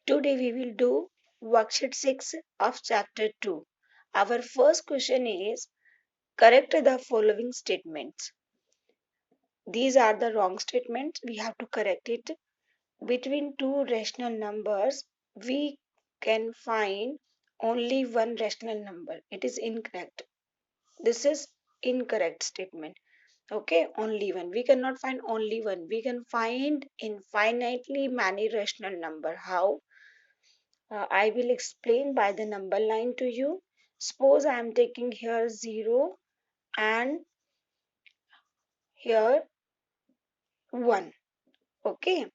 Today we will do worksheet 6 of chapter 2. Our first question is correct the following statements. These are the wrong statements. We have to correct it. Between two rational numbers, we can find only one rational number. It is incorrect. This is incorrect statement. Okay, only one. We cannot find only one. We can find infinitely many rational number. How? I will explain by the number line to you. Suppose I am taking here 0 and here 1. Okay.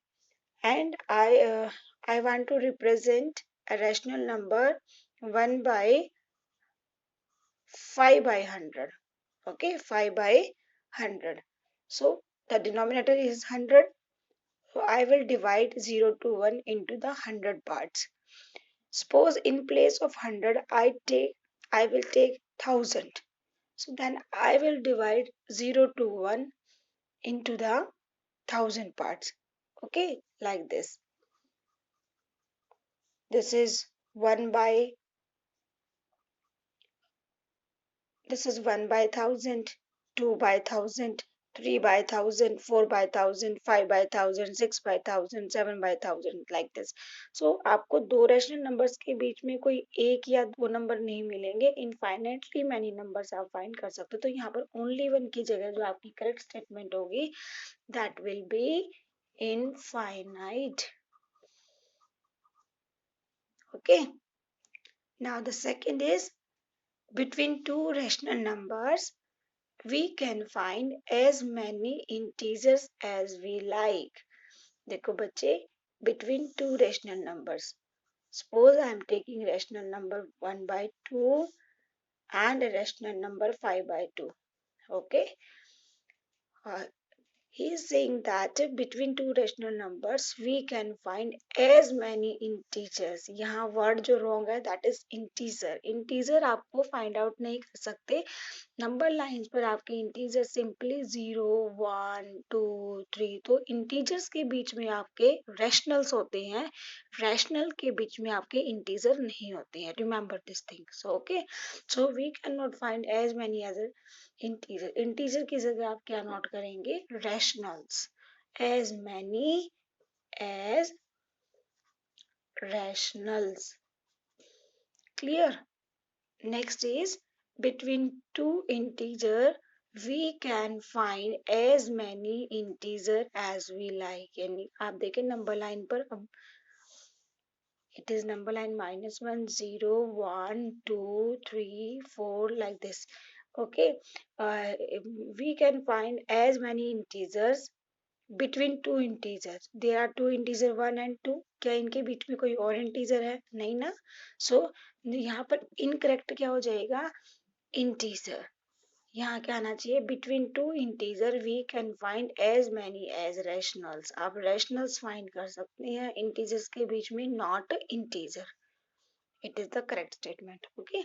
And I want to represent a rational number 1 by 5 by 100. Okay. 5 by 100. So the denominator is 100. So I will divide 0 to 1 into the 100 parts. Suppose in place of 100 I will take 1000. So then I will divide 0 to 1 into the 1000 parts. Okay, like this. This is 1 by 1000, 2 by 1000, 3 by 1000, 4 by 1000, 5 by 1000, 6 by 1000, 7 by 1000 like this. So आपको दो rational numbers के बीच में कोई एक या दो number नहीं मिलेंगे. इनफाइनाइटली मैनी नंबर्स आप फाइंड कर सकते हो. तो यहाँ पर ओनली वन की जगह जो आपकी करेक्ट स्टेटमेंट होगी that will be infinite. Okay. Now the second is between two rational numbers we can find as many integers as we like. देखो बच्चे, between two rational numbers. Suppose I am taking rational number 1 by 2 and a rational number 5 by 2. Okay. He is saying that between two rational numbers we can find as many integers. यहाँ word जो wrong है that is integer. Integer आपको find out नहीं कर सकते. Number lines पर आपके integer simply 0, 1, 2, 3. तो इंटीजर्स के बीच में आपके रैशनल्स होते हैं. रैशनल के बीच में आपके इंटीजर नहीं होते हैं. Remember this thing. So okay. So we can not find as many as integer. Integer की जगह आप क्या नोट करेंगे? Rationals. As many as rationals. Clear? Next is between two integer we can find as many integer as we like. यानी आप देखें number line पर अब it is number line -1, 0, 1, 2, 3, 4 like this. Okay. We can find as many integers between two integers. There are two integer 1 and 2. क्या इनके बीच में कोई और इंटीजर है? नहीं ना. सो यहाँ पर इनकरेक्ट क्या हो जाएगा? इंटीजर. यहाँ क्या आना चाहिए? Between two integer we can find as many as rationals. आप रैशनल्स फाइंड कर सकते हैं इंटीजर्स के बीच में, not integer. It is the correct statement. Okay.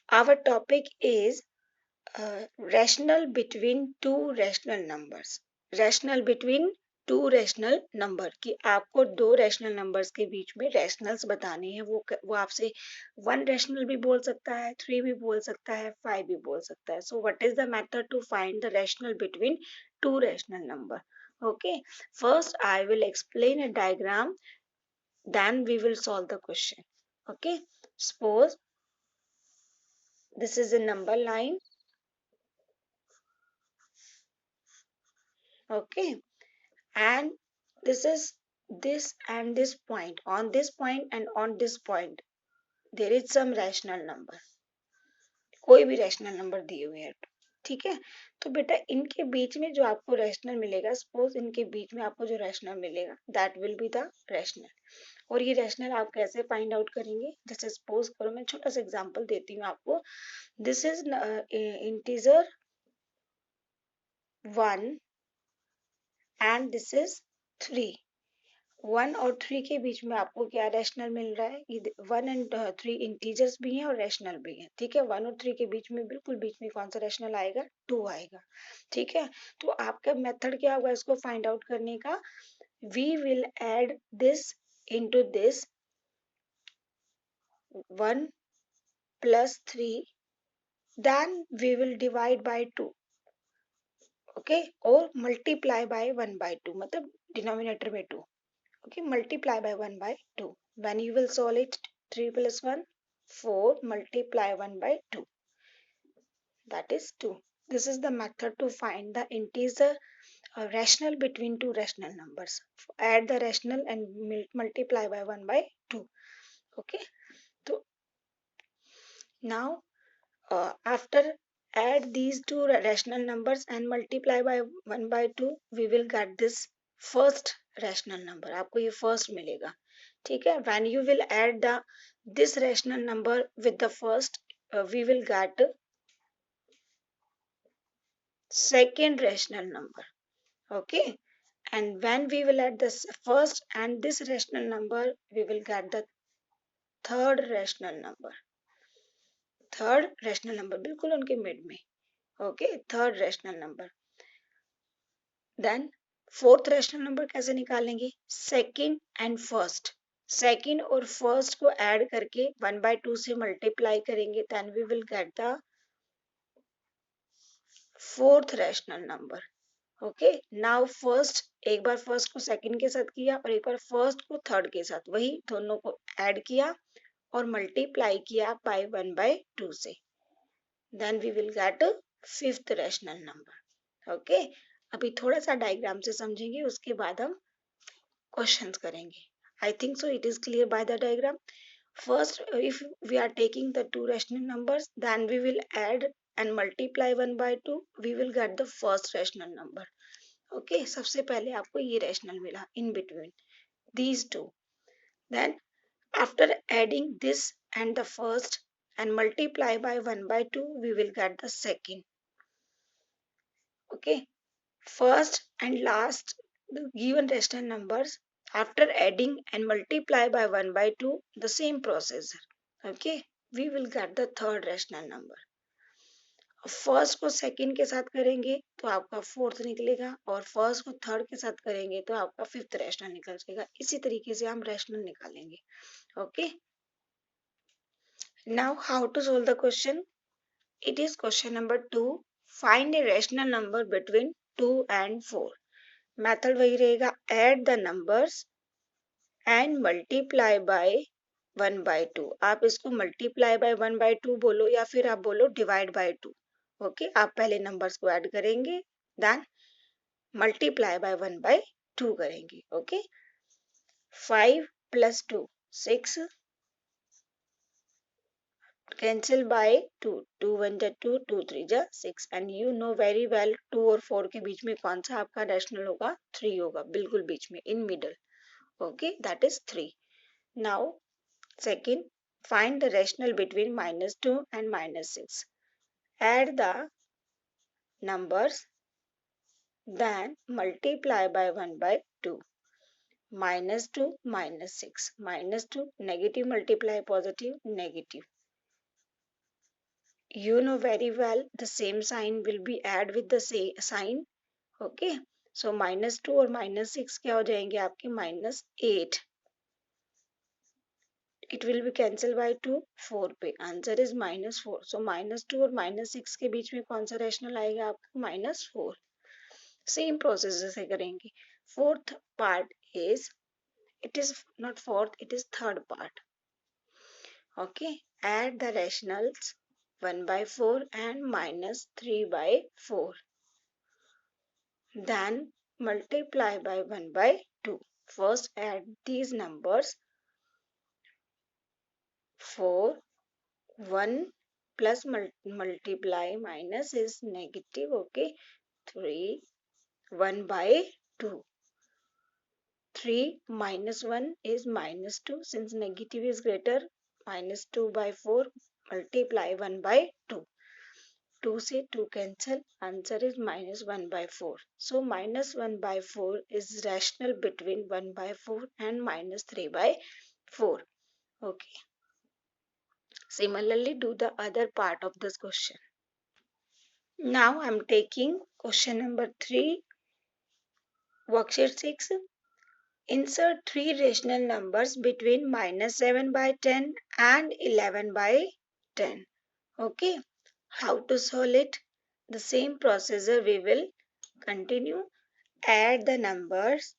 Our topic is rational between two rational numbers. Rational between two rational number. कि आपको दो रैशनल नंबर्स के बीच में रैशनल्स बताने हैं. वो आपसे 1 रैशनल भी बोल सकता है, 3 भी बोल सकता है, 5 भी बोल सकता है. So what is the method to find the rational between two rational number? Okay, first I will explain a diagram, then we will solve the question. Okay, suppose this is a number line. Okay, and this is this and this point. On this point and on this point there is some rational number. कोई भी rational number दिए हुए हैं. ठीक है. तो बेटा इनके बीच में जो आपको रैशनल मिलेगा, सपोज इनके बीच में आपको जो रैशनल मिलेगा that will be the rational. और ये रैशनल आप कैसे फाइंड आउट करेंगे? जैसे सपोज करो, मैं छोटा सा एग्जांपल देती हूँ आपको. This is integer 1 and this is 3. 1 और 3 के बीच में आपको क्या रैशनल मिल रहा है? 1 एंड 3 इंटीजर्स भी हैं और रैशनल भी हैं. ठीक है. 1 और 3 के बीच में बिल्कुल बीच में कौन सा रैशनल आएगा? 2 आएगा. ठीक है. तो आपका मेथड क्या होगा इसको फाइंड आउट करने का? we will add this into this 1 plus 3, then we will divide by 2, okay, or multiply by 1 by 2, मतलब denominator में 2, okay, multiply by 1 by 2. When you will solve it, 3 plus 1 4, multiply 1 by 2, that is 2. This is the method to find the integer rational between two rational numbers. Add the rational and multiply by 1 by 2, okay. So now after add these two rational numbers and multiply by 1 by 2, we will get this first rational number. आपको ये first मिलेगा, ठीक है. When you will add this rational number with the first, we will get second rational number, okay. And when we will add this first and this rational number, we will get the third rational number. Third rational number बिल्कुल उनके mid में, okay, third rational number. Then fourth rational number कैसे निकालेंगे? Second and first, second और first को add करके 1 by 2 से multiply करेंगे, then we will get the fourth rational number, okay. Now first, एक बार फर्स्ट को सेकंड के साथ किया और एक बार फर्स्ट को थर्ड के साथ, वही दोनों को ऐड किया और मल्टीप्लाई किया बाय 1 by 2 से, then we will get a fifth rational number, okay. अभी थोड़ा सा डायग्राम से समझेंगे, उसके बाद हम क्वेश्चंस करेंगे. I think so it is clear by the diagram. First, if we are taking the two rational numbers, then we will add and multiply 1 by 2, we will get the first rational number, okay. सबसे पहले आपको ये rational मिला in between these two. Then after adding this and the first and multiply by 1 by 2, we will get the second, okay. First and last, the given rational numbers, after adding and multiply by 1 by 2, the same process, okay, we will get the third rational number. First को second के साथ करेंगे तो आपका fourth निकलेगा, और first को third के साथ करेंगे तो आपका फिफ्थ रैशनल निकल जाएगा. इसी तरीके से हम रैशनल निकालेंगे, okay. Now how to solve the question. It is question number 2. Find a rational number between 2 and 4. Method वही रहेगा, add the numbers and multiply by 1 by 2. आप इसको multiply by 1 by 2 बोलो या फिर आप बोलो divide by 2. ओके, आप पहले नंबर्स को ऐड करेंगे, देन मल्टीप्लाई बाय 1 by 2 करेंगे, ओके. 5 plus 2 6, cancel by 2, 2 1 जा 2, 2 3 जा 6, and you know very well 2 और 4 के बीच में कौन सा आपका रैशनल होगा? 3 होगा, बिल्कुल बीच में, in middle, okay, that is 3. Now second, find the rational between -2 and -6. Add the numbers, then multiply by 1 by 2. -2 -6, -2 negative multiply positive negative. You know very well the same sign will be add with the same sign, okay. So -2 और -6 क्या हो जाएंगे आपके? -8. It will be cancelled by 2, 4 पे, answer is -4. So -2 और -6 के बीच में कौन सा रैशनल आएगा आपका? -4. सेम प्रोसेस से करेंगे. Fourth part is, it is not fourth, it is third part, okay. Add the rationals 1 by 4 and -3 by 4, then multiply by 1 by 2. First add these numbers. 4 1 plus multiply minus is negative, okay. 3 1 by 2. 3 minus 1 is -2, since negative is greater, -2 by 4, multiply 1 by 2. 2 से 2 cancel, answer is -1 by 4. So -1 by 4 is rational between 1 by 4 and -3 by 4, okay. Similarly, do the other part of this question. Now I am taking question number 3, worksheet 6. Insert three rational numbers between -7/10 and 11/10. Okay, how to solve it? The same procedure we will continue. Add the numbers,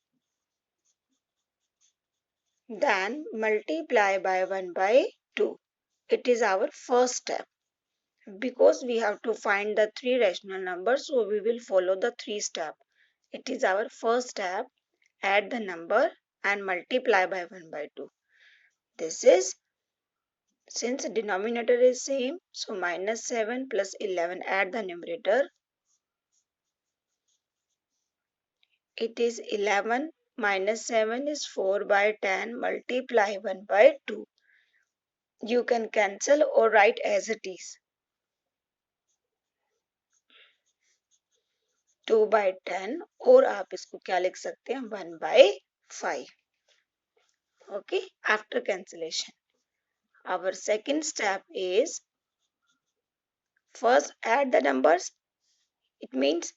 then multiply by 1/2. It is our first step. Because we have to find the three rational numbers, so we will follow the three steps. It is our first step. Add the number and multiply by 1/2. This is, since denominator is same, so -7 plus 11, add the numerator. It is 11 minus 7 is 4/10, multiply 1/2. You can cancel or write as it is. 2/10, और आप इसको क्या लिख सकते हैं, 1/5. Okay, after cancellation. Our second step is, first add the numbers. It means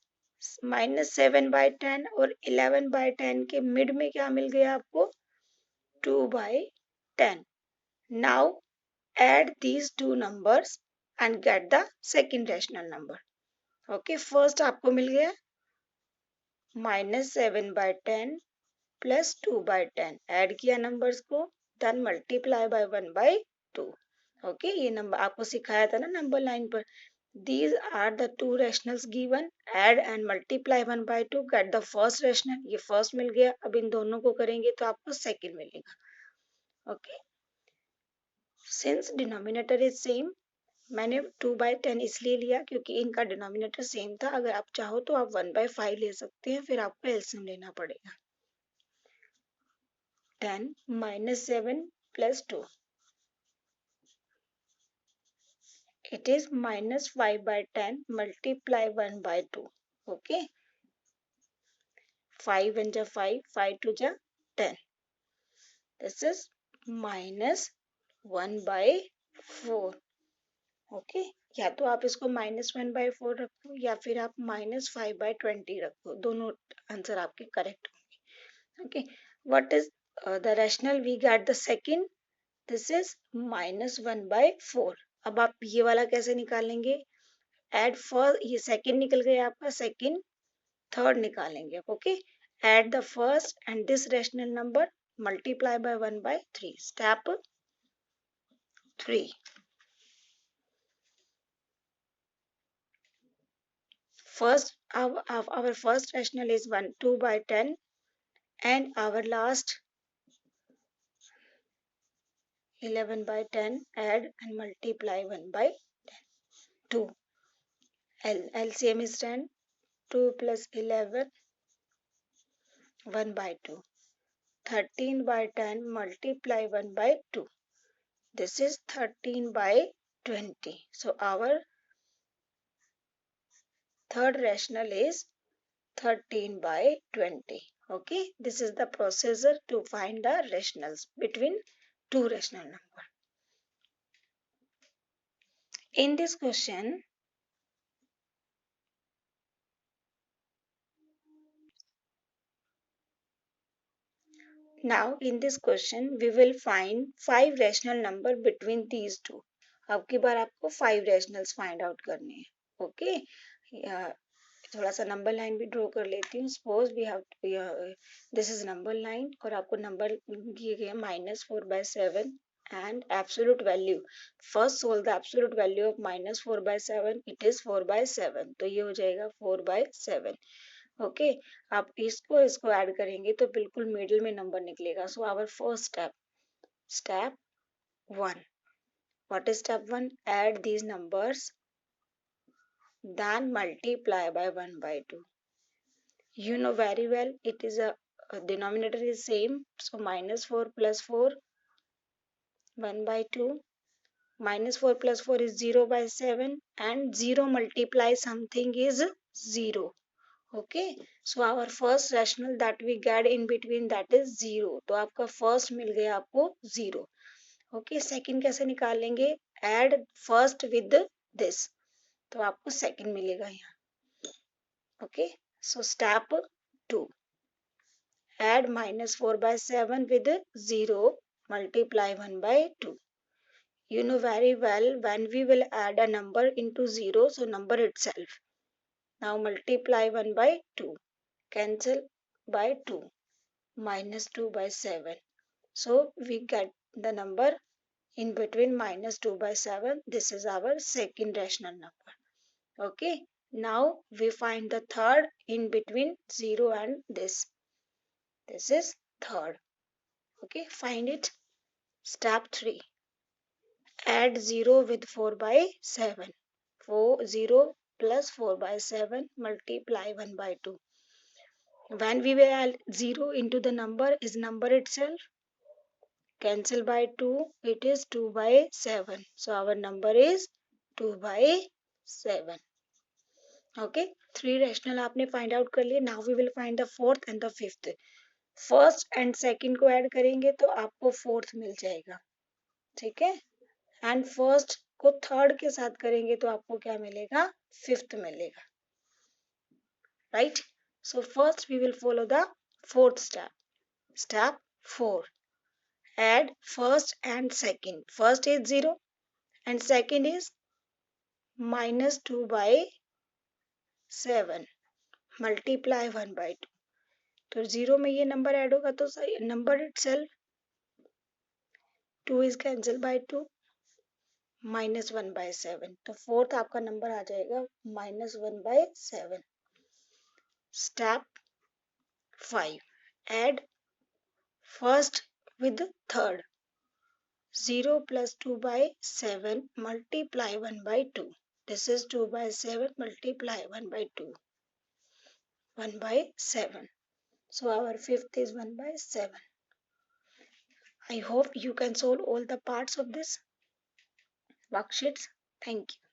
-7/10 और 11/10 के mid में क्या मिल गया आपको, 2/10. Now add these two numbers and get the second rational number. Okay, first आपको मिल गया -7/10 plus 2/10. Add किया numbers को, then multiply by 1/2. Okay, ये नंबर आपको सिखाया था ना नंबर लाइन पर. These are the two rationals given. Add and multiply 1/2. Get the first rational. ये first मिल गया. अब इन दोनों को करेंगे तो आपको second मिलेगा. Okay. Since denominator is same, मैंने 2/10 इसलिए लिया क्योंकि इनका डिनोमिनेटर सेम था. अगर आप चाहो तो आप 1/5 ले सकते हैं, फिर आपको एलसीएम लेना पड़ेगा. 10 minus 7 plus 2. It is -5/10 multiply 1/2. Okay. 5 1 जा 5, 5 2 जा 10. This is -1/4. ओके, या तो आप इसको -1/4 रखो या फिर आप -5/20 रखो. दोनों आंसर आपके करेक्ट होंगे. Okay, what is the rational we get the second. This is -1/4. अब आप ये वाला कैसे निकालेंगे, एड फर्स्ट, ये सेकंड निकल गया आपका, सेकंड थर्ड निकालेंगे. Okay, add the first and this rational number, multiply by 1/3. Step 3. First, our first rational is 2/10, and our last 11/10. Add and multiply 1/2. LCM is 10. 2 plus 11, 1/2. 13/10 multiply 1/2. This is 13/20. So our third rational is 13/20. Okay, this is the procedure to find the rationals between two rational numbers. In this question, now in this question we will find 5 rational number between these two. अब की बार आपको 5 rationals find out करने हैं. Okay, थोड़ा सा number line भी draw कर लेती हूँ. Suppose we have, this is number line और आपको नंबर दिए गए -4/7 and absolute value. First solve the absolute value of -4/7. It is 4/7. तो ये हो जाएगा 4/7. ओके, आप इसको ऐड करेंगे तो बिल्कुल मिडिल में नंबर निकलेगा. So our first step 1. What is step 1? Add these numbers, then multiply by 1/2. You know very well it is a denominator is same, so -4 plus 4, 1/2. -4 plus 4 is 0/7, and 0 multiply something is 0. Okay, so our first rational that we get in between, that is 0. तो आपका first मिल गया आपको 0. Okay, second कैसे निकालेंगे, add first with this, तो आपको second मिलेगा यहाँ. Okay, so step 2. Add minus 4 by 7 with 0. Multiply 1 by 2. You know very well when we will add a number into 0, so number itself. Now multiply 1 by 2. Cancel by 2. Minus 2 by 7. So we get the number in between minus 2 by 7. This is our second rational number. Okay. Now we find the third in between 0 and this. This is third. Okay. Find it. Step 3. Add 0 with 4 by 7. 0 plus 4 by 7 multiply 1 by 2. When we will add 0 into the number is number itself. Cancel by 2, it is 2 by 7. So our number is 2 by 7. Okay, 3 rational आपने find out कर लिए. Now we will find the fourth and the fifth. First and second को add करेंगे तो आपको fourth मिल जाएगा. ठीक है. And first को third के साथ करेंगे तो आपको क्या मिलेगा? Fifth मिलेगा. Right? So first we will follow the fourth step. Step 4. Add first and second. First is 0 and second is minus 2 by 7. Multiply 1 by 2. तो 0 में ये नंबर ऐड होगा तो number itself 2 is cancel by 2 minus 1 by 7. तो fourth आपका number आ जाएगा minus 1 by 7. Step 5. Add first with third. 0 plus 2 by 7 multiply 1 by 2. This is 2 by 7 multiply 1 by 2. 1 by 7. So our fifth is 1 by 7. I hope you can solve all the parts of this worksheets. Thank you.